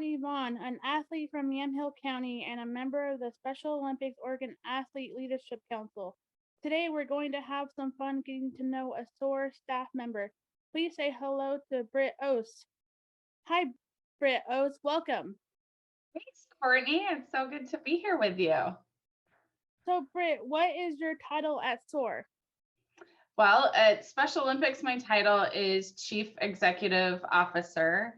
Kortni Vaughn, an athlete from Yamhill County and a member of the Special Olympics Oregon Athlete Leadership Council. Today we're going to have some fun getting to know a SOAR staff member. Please say hello to Britt Oase. Hi, Britt Oase. Welcome. Thanks, Courtney. It's so good to be here with you. So, Britt, what is your title at SOAR? Well, at Special Olympics, my title is Chief Executive Officer.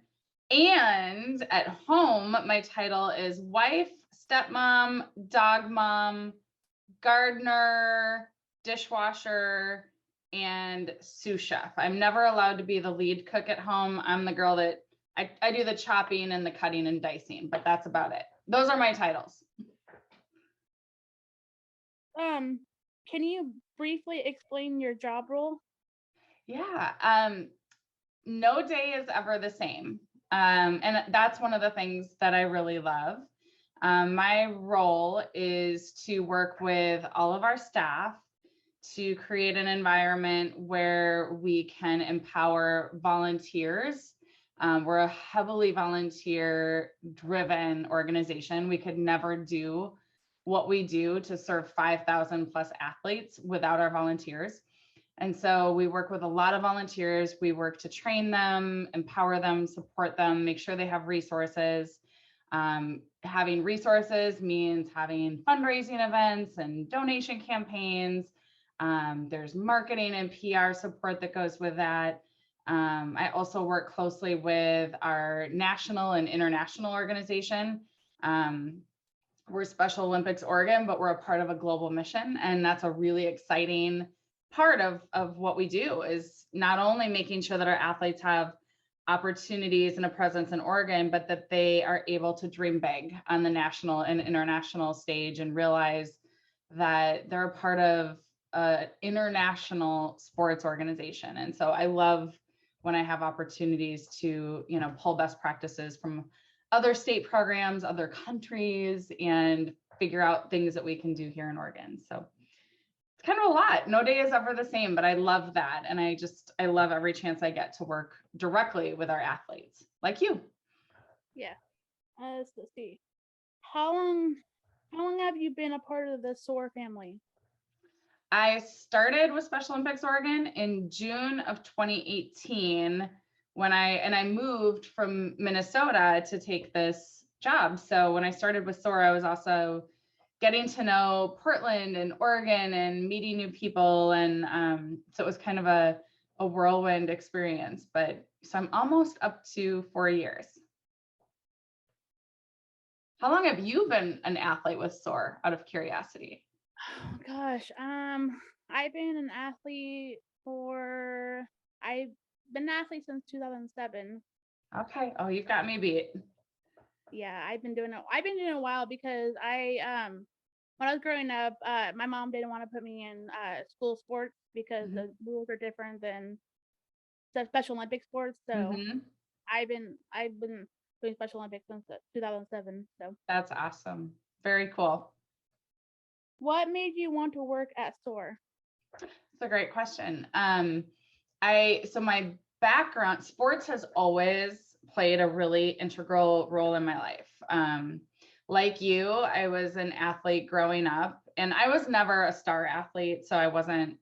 And at home, my title is wife, stepmom, dog mom, gardener, dishwasher, and sous chef. I'm never allowed to be the lead cook at home. I'm the girl that I do the chopping and the cutting and dicing, but that's about it. Those are my titles. Can you briefly explain your job role? Yeah. No day is ever the same. And that's one of the things that I really love. My role is to work with all of our staff to create an environment where we can empower volunteers. We're a heavily volunteer-driven organization. We could never do what we do to serve 5,000 plus athletes without our volunteers. And so we work with a lot of volunteers. We work to train them, empower them, support them, make sure they have resources. Having resources means having fundraising events and donation campaigns. There's marketing and PR support that goes with that. I also work closely with our national and international organization. We're Special Olympics Oregon, but we're a part of a global mission. And that's a really exciting part of what we do, is not only making sure that our athletes have opportunities and a presence in Oregon, but that they are able to dream big on the national and international stage and realize that they're a part of an international sports organization. And so I love when I have opportunities to, pull best practices from other state programs, other countries, and figure out things that we can do here in Oregon. So it's kind of a lot. No day is ever the same, but I love that. And I love every chance I get to work directly with our athletes like you. Yeah. Let's see. How long have you been a part of the SOAR family? I started with Special Olympics Oregon in June of 2018 when I moved from Minnesota to take this job. So when I started with SOAR, I was also getting to know Portland and Oregon and meeting new people. And so it was kind of a whirlwind experience, but so I'm almost up to 4 years. How long have you been an athlete with SOAR, out of curiosity? Oh gosh, I've been an athlete since 2007. Okay. Oh, you've got me beat. Yeah, I've been doing it a while because when I was growing up, my mom didn't want to put me in school sports because the rules are different than the Special Olympic sports. So I've been doing Special Olympics since 2007. So that's awesome. Very cool. What made you want to work at SOAR? That's a great question. So my background, sports has always played a really integral role in my life. Like you, I was an athlete growing up, and I was never a star athlete, so I wasn't,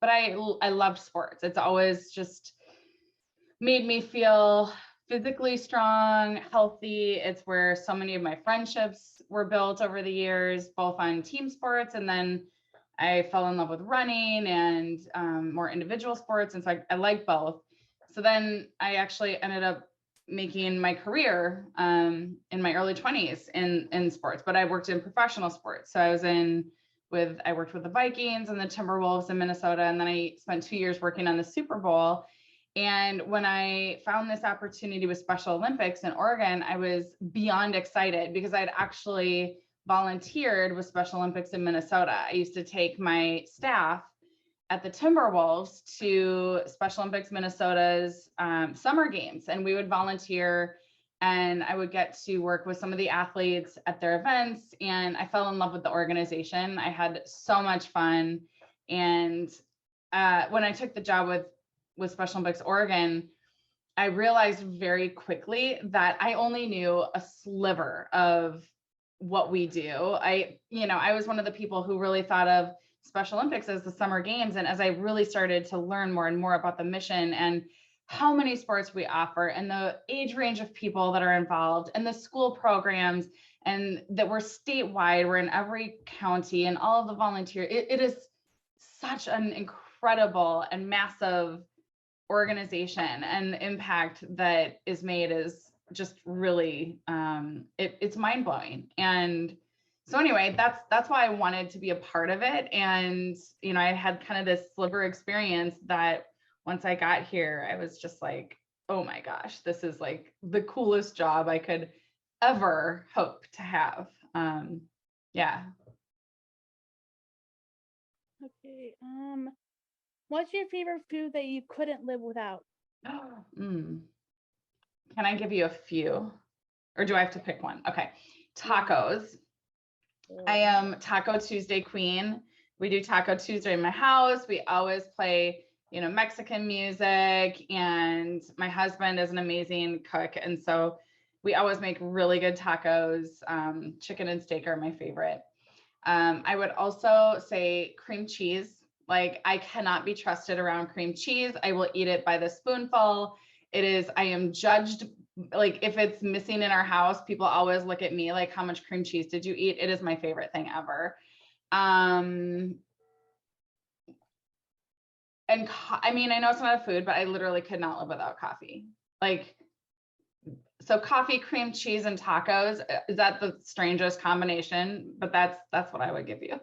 but I loved sports. It's always just made me feel physically strong, healthy. It's where so many of my friendships were built over the years, both on team sports, and then I fell in love with running and more individual sports. And so I like both. So then I actually ended up making my career in my early 20s in sports, but I worked in professional sports. So I worked with the Vikings and the Timberwolves in Minnesota. And then I spent 2 years working on the Super Bowl. And when I found this opportunity with Special Olympics in Oregon, I was beyond excited because I'd actually volunteered with Special Olympics in Minnesota. I used to take my staff at the Timberwolves to Special Olympics Minnesota's summer games, and we would volunteer, and I would get to work with some of the athletes at their events, and I fell in love with the organization. I had so much fun. And when I took the job with Special Olympics Oregon, I realized very quickly that I only knew a sliver of what we do. I was one of the people who really thought of Special Olympics as the summer games. And as I really started to learn more and more about the mission and how many sports we offer and the age range of people that are involved and the school programs and that we're statewide, we're in every county and all of the volunteers, it is such an incredible and massive organization, and the impact that is made is just really it's mind-blowing. And so anyway, that's why I wanted to be a part of it. And I had kind of this sliver experience that once I got here, I was just like, oh my gosh, this is like the coolest job I could ever hope to have. Yeah. Okay. What's your favorite food that you couldn't live without? Can I give you a few, or do I have to pick one? Okay. Tacos. I am Taco Tuesday queen. We do Taco Tuesday in my house. We always play, Mexican music, and my husband is an amazing cook. And so we always make really good tacos. Chicken and steak are my favorite. I would also say cream cheese. Like, I cannot be trusted around cream cheese. I will eat it by the spoonful. I am judged. Like, if it's missing in our house, people always look at me like, how much cream cheese did you eat? It is my favorite thing ever. And I know it's not a food, but I literally could not live without coffee. Like, so coffee, cream cheese, and tacos, is that the strangest combination? But that's what I would give you.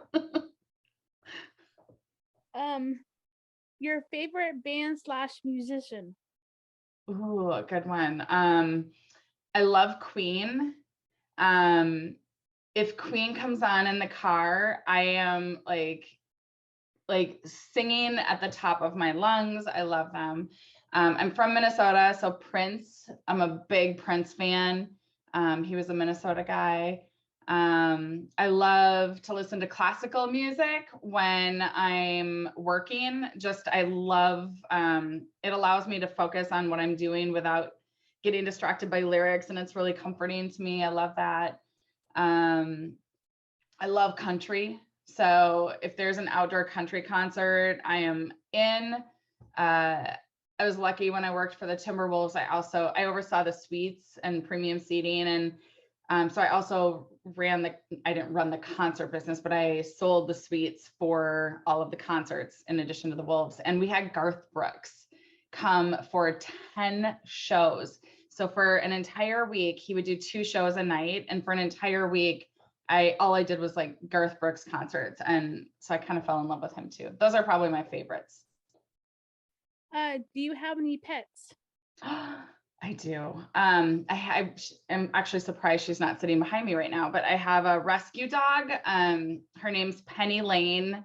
Your favorite band / musician? Ooh, a good one. I love Queen. If Queen comes on in the car, I am like singing at the top of my lungs. I love them. I'm from Minnesota, so Prince, I'm a big Prince fan. He was a Minnesota guy. I love to listen to classical music when I'm working. I love, it allows me to focus on what I'm doing without getting distracted by lyrics, and it's really comforting to me. I love that. I love country. So if there's an outdoor country concert, I am in. I was lucky when I worked for the Timberwolves. I oversaw the suites and premium seating. And so I also I didn't run the concert business, but I sold the suites for all of the concerts in addition to the Wolves. And we had Garth Brooks come for 10 shows. So for an entire week, he would do 2 shows a night. And for an entire week, all I did was like Garth Brooks concerts. And so I kind of fell in love with him too. Those are probably my favorites. Do you have any pets? I do. I am actually surprised she's not sitting behind me right now, but I have a rescue dog. Her name's Penny Lane.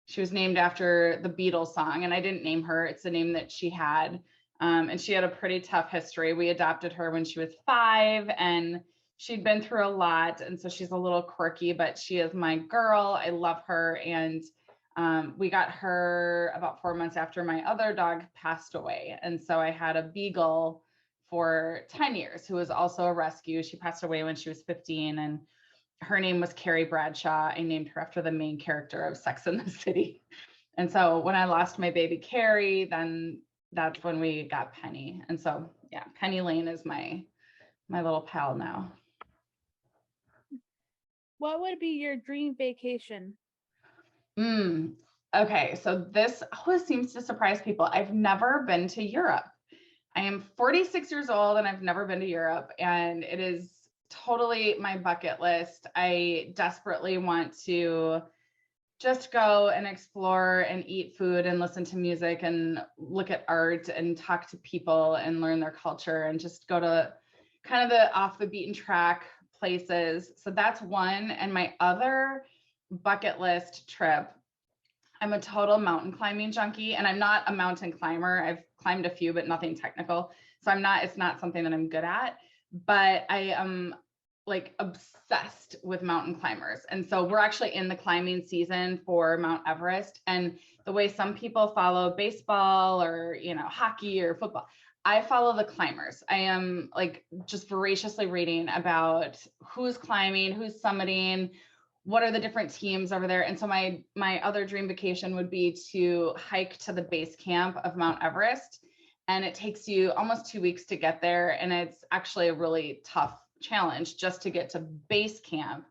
She was named after the Beatles song, and I didn't name her. It's the name that she had. And she had a pretty tough history. We adopted her when she was 5, and she'd been through a lot. And so she's a little quirky, but she is my girl. I love her. And we got her about 4 months after my other dog passed away. And so I had a beagle for 10 years who was also a rescue. She passed away when she was 15, and her name was Carrie Bradshaw. I named her after the main character of Sex and the City. And so when I lost my baby Carrie, then that's when we got Penny. And so yeah, Penny Lane is my little pal now. What would be your dream vacation? Okay, so this always seems to surprise people. I've never been to Europe. I am 46 years old and I've never been to Europe, and it is totally my bucket list. I desperately want to just go and explore and eat food and listen to music and look at art and talk to people and learn their culture and just go to kind of the off the beaten track places. So that's one. And my other bucket list trip, I'm a total mountain climbing junkie, and I'm not a mountain climber. I've climbed a few, but nothing technical. So it's not something that I'm good at, but I am like obsessed with mountain climbers. And so we're actually in the climbing season for Mount Everest. And the way some people follow baseball or, hockey or football, I follow the climbers. I am like just voraciously reading about who's climbing, who's summiting, what are the different teams over there. And so my other dream vacation would be to hike to the base camp of Mount Everest. And it takes you almost 2 weeks to get there. And it's actually a really tough challenge just to get to base camp.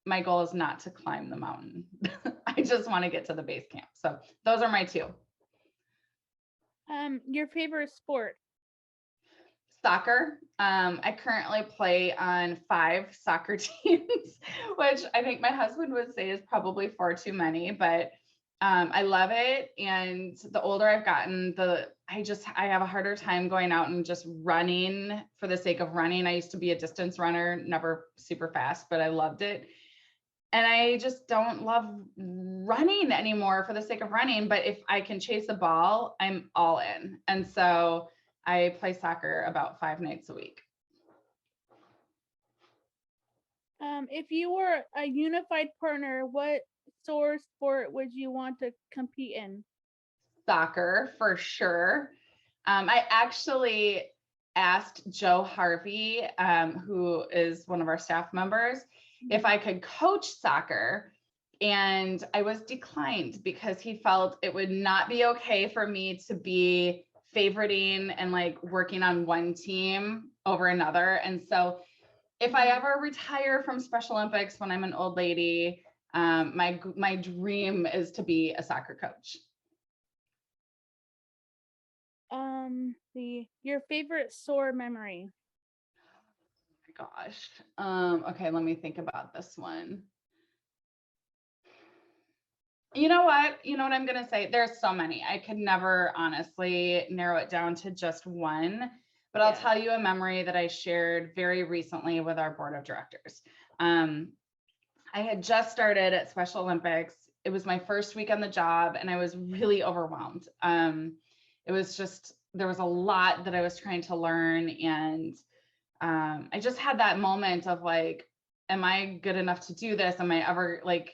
My goal is not to climb the mountain. I just want to get to the base camp. So those are my two. Your favorite sport? Soccer. I currently play on 5 soccer teams, which I think my husband would say is probably far too many, but I love it. And the older I've gotten, I have a harder time going out and just running for the sake of running. I used to be a distance runner, never super fast, but I loved it. And I just don't love running anymore for the sake of running. But if I can chase a ball, I'm all in. And so I play soccer about 5 nights a week. If you were a unified partner, what SOOR sport would you want to compete in? Soccer, for sure. I actually asked Joe Harvey, who is one of our staff members, if I could coach soccer, and I was declined because he felt it would not be okay for me to be favoriting and like working on one team over another. And so if I ever retire from Special Olympics when I'm an old lady, my dream is to be a soccer coach. Your favorite SOOR memory? Oh my gosh. Okay, let me think about this one. You know what I'm going to say? There's so many. I could never honestly narrow it down to just one, but I'll tell you a memory that I shared very recently with our board of directors. I had just started at Special Olympics. It was my first week on the job and I was really overwhelmed. It was just, there was a lot that I was trying to learn. And I just had that moment of like, am I good enough to do this? Am I ever like,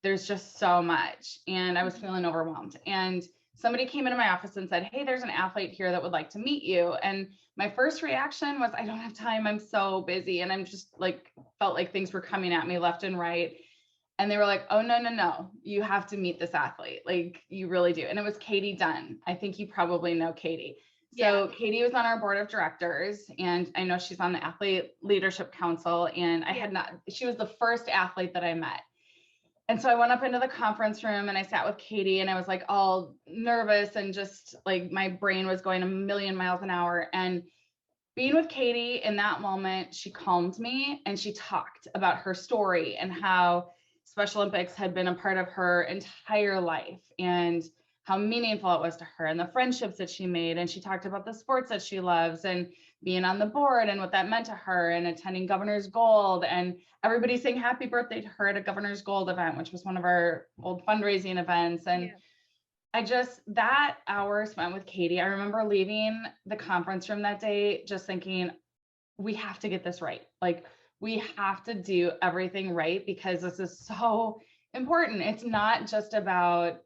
there's just so much. And I was feeling overwhelmed. And somebody came into my office and said, hey, there's an athlete here that would like to meet you. And my first reaction was, I don't have time. I'm so busy. And I'm just like, felt like things were coming at me left and right. And they were like, oh, no, you have to meet this athlete. Like you really do. And it was Katie Dunn. I think you probably know Katie. So Katie was on our board of directors, and I know she's on the Athlete Leadership Council. And she was the first athlete that I met. And so I went up into the conference room and I sat with Katie and I was like all nervous and just like my brain was going a million miles an hour. And being with Katie in that moment, she calmed me and she talked about her story and how Special Olympics had been a part of her entire life and how meaningful it was to her and the friendships that she made. And she talked about the sports that she loves and being on the board and what that meant to her and attending Governor's Gold and everybody saying happy birthday to her at a Governor's Gold event, which was one of our old fundraising events. And that hour spent with Katie, I remember leaving the conference room that day, just thinking, we have to get this right. Like we have to do everything right because this is so important. It's not just about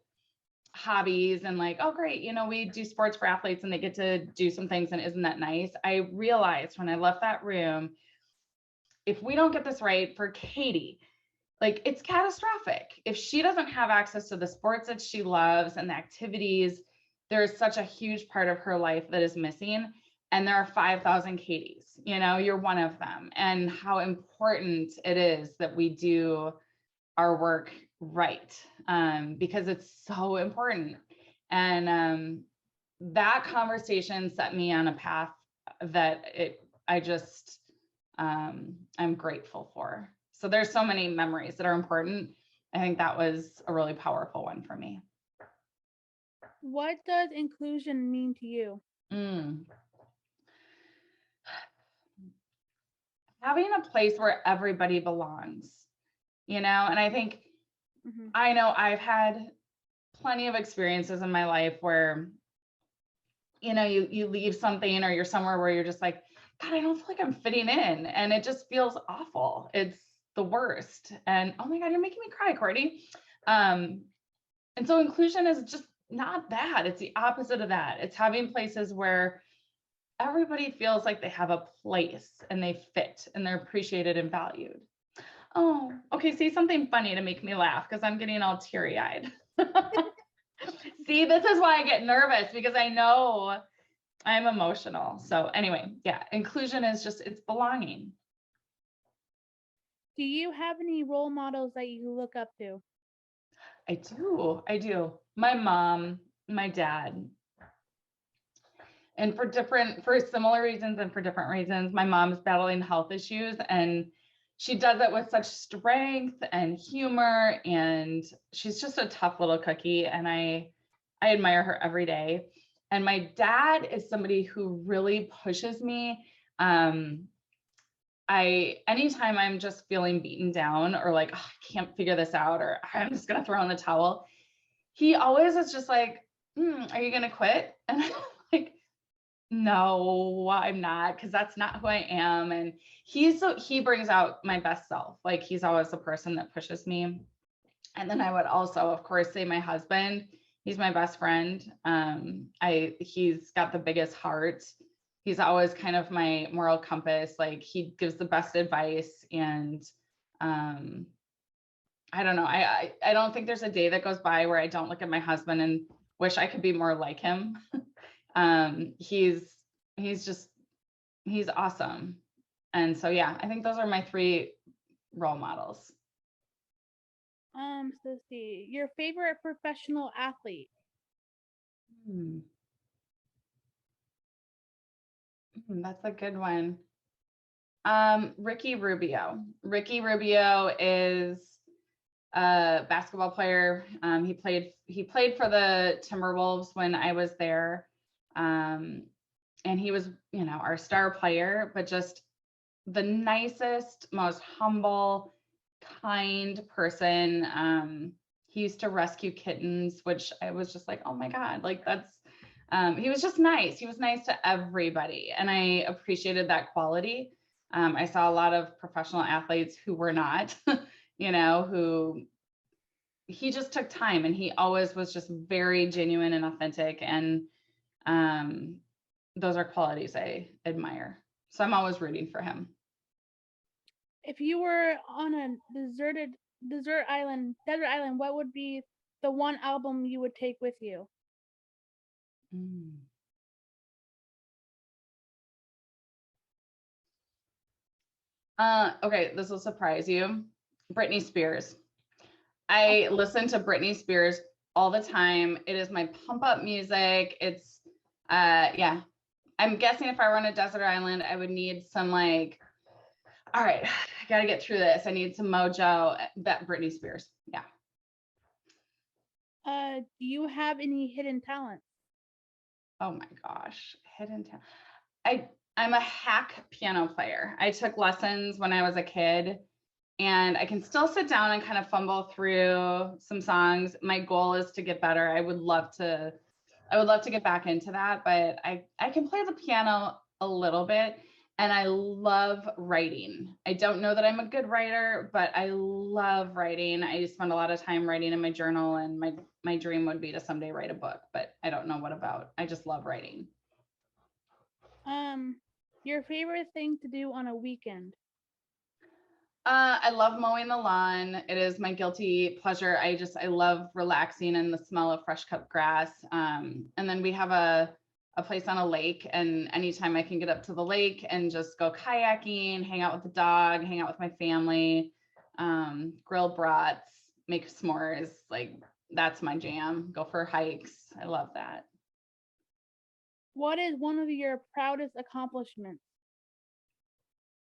hobbies and like, oh, great. We do sports for athletes and they get to do some things. And isn't that nice? I realized when I left that room, if we don't get this right for Katie, like it's catastrophic. If she doesn't have access to the sports that she loves and the activities, there is such a huge part of her life that is missing. And there are 5,000 Katies, you're one of them. And how important it is that we do our work right, because it's so important. And that conversation set me on a path that I'm grateful for. So there's so many memories that are important. I think that was a really powerful one for me. What does inclusion mean to you? Having a place where everybody belongs, and I think, I know I've had plenty of experiences in my life where, you leave something or you're somewhere where you're just like, God, I don't feel like I'm fitting in. And it just feels awful. It's the worst. And oh my God, you're making me cry, Kortni. And so inclusion is just not that. It's the opposite of that. It's having places where everybody feels like they have a place and they fit and they're appreciated and valued. Oh, okay. Say something funny to make me laugh because I'm getting all teary-eyed. See, this is why I get nervous, because I know I'm emotional. So anyway, yeah, inclusion is just, it's belonging. Do you have any role models that you look up to? I do. My mom, my dad. And for similar reasons and for different reasons, my mom's battling health issues, and she does it with such strength and humor, and she's just a tough little cookie, and I admire her every day. And my dad is somebody who really pushes me. Anytime I'm just feeling beaten down or like, oh, I can't figure this out, or I'm just gonna throw in the towel, he always is just like, are you gonna quit? And I'm like, no, I'm not, because that's not who I am. And he brings out my best self. Like, he's always the person that pushes me. And then I would also, of course, say my husband. He's my best friend. He's got the biggest heart. He's always kind of my moral compass. Like, he gives the best advice. And I don't know. I don't think there's a day that goes by where I don't look at my husband and wish I could be more like him. He's awesome. And so, yeah, I think those are my 3 role models. So let's see, your favorite professional athlete? That's a good one. Ricky Rubio. Ricky Rubio is a basketball player. He played for the Timberwolves when I was there. And he was, our star player, but just the nicest, most humble, kind person. He used to rescue kittens, which I was just like, oh my God, like that's, he was just nice. He was nice to everybody. And I appreciated that quality. I saw a lot of professional athletes who were not, who he just took time, and he always was just very genuine and authentic. And those are qualities I admire. So I'm always rooting for him. If you were on a desert island, what would be the one album you would take with you? Okay, this will surprise you. Britney Spears. I listen to Britney Spears all the time. It is my pump up music. It's yeah. I'm guessing if I were on a desert island, I would need some like, all right, I got to get through this. I need some mojo. That Britney Spears. Yeah. Do you have any hidden talents? Oh my gosh, hidden talent. I'm a hack piano player. I took lessons when I was a kid, and I can still sit down and kind of fumble through some songs. My goal is to get better. I would love to get back into that, but I can play the piano a little bit, and I love writing. I don't know that I'm a good writer, but I love writing. I spend a lot of time writing in my journal, and my dream would be to someday write a book, but I don't know what about. I just love writing. Your favorite thing to do on a weekend? I love mowing the lawn. It is my guilty pleasure. I love relaxing and the smell of fresh cut grass. And then we have a place on a lake, and anytime I can get up to the lake and just go kayaking, hang out with the dog, hang out with my family, grill brats, make s'mores, like that's my jam. Go for hikes. I love that. What is one of your proudest accomplishments?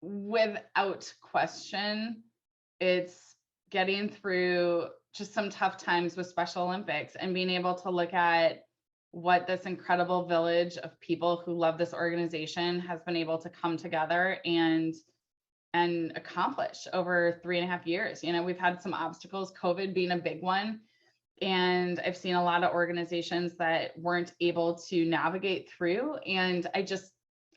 Without question, it's getting through just some tough times with Special Olympics and being able to look at what this incredible village of people who love this organization has been able to come together and accomplish over 3.5 years. We've had some obstacles, COVID being a big one. And I've seen a lot of organizations that weren't able to navigate through. And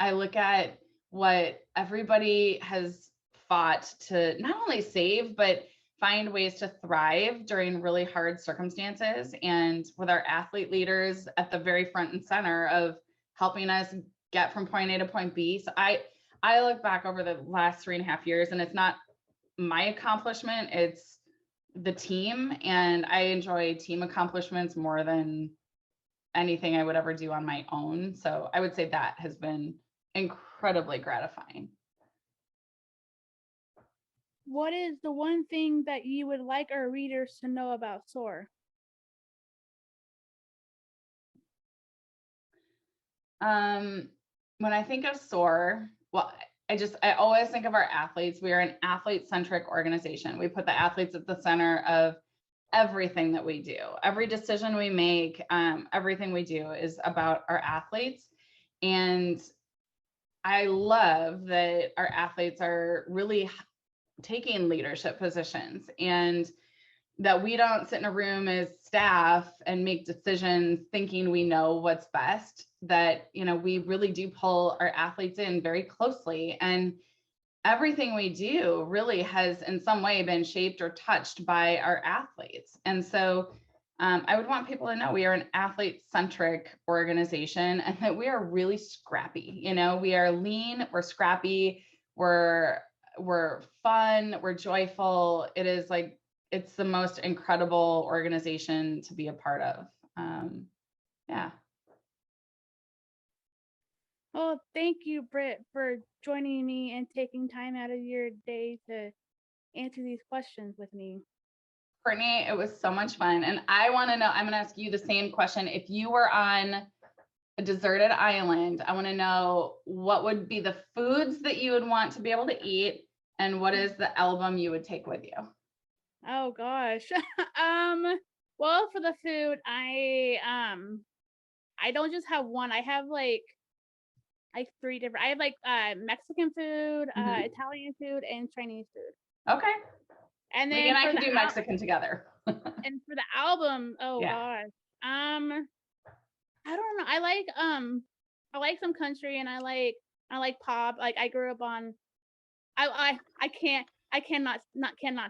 I look at what everybody has fought to not only save, but find ways to thrive during really hard circumstances, and with our athlete leaders at the very front and center of helping us get from point A to point B. So I look back over the last 3.5 years, and it's not my accomplishment, it's the team. And I enjoy team accomplishments more than anything I would ever do on my own. So I would say that has been incredibly gratifying. What is the one thing that you would like our readers to know about SOOR? When I think of SOAR, well, I always think of our athletes. We are an athlete-centric organization. We put the athletes at the center of everything that we do. Every decision we make, everything we do is about our athletes. And I love that our athletes are really taking leadership positions, and that we don't sit in a room as staff and make decisions thinking we know what's best, that, we really do pull our athletes in very closely. And everything we do really has in some way been shaped or touched by our athletes. And so I would want people to know we are an athlete-centric organization, and that we are really scrappy. We are lean, we're scrappy, we're fun, we're joyful. It's the most incredible organization to be a part of. Yeah. Well, thank you, Britt, for joining me and taking time out of your day to answer these questions with me. Kortni, it was so much fun. And I want to know, I'm going to ask you the same question. If you were on a deserted island, I want to know what would be the foods that you would want to be able to eat, and what is the album you would take with you? Oh gosh. Well, for the food, I don't just have one. I have like 3 different. I have Mexican food, Italian food, and Chinese food. Okay. And then we and I can do Mexican together. And for the album, oh gosh. I don't know. I like some country, and I like pop. Like I grew up on I cannot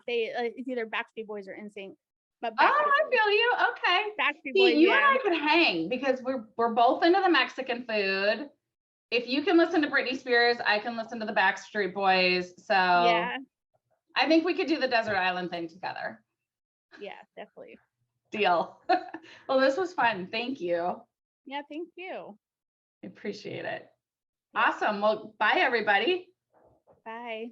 say it. It's either Backstreet Boys or NSYNC. But I feel you. Okay. Backstreet See, Boys, you and I could hang because we're both into the Mexican food. If you can listen to Britney Spears, I can listen to the Backstreet Boys. So yeah. I think we could do the desert island thing together. Yeah, definitely. Deal. Well, this was fun. Thank you. Yeah, thank you. I appreciate it. Awesome. Well, bye everybody. Bye.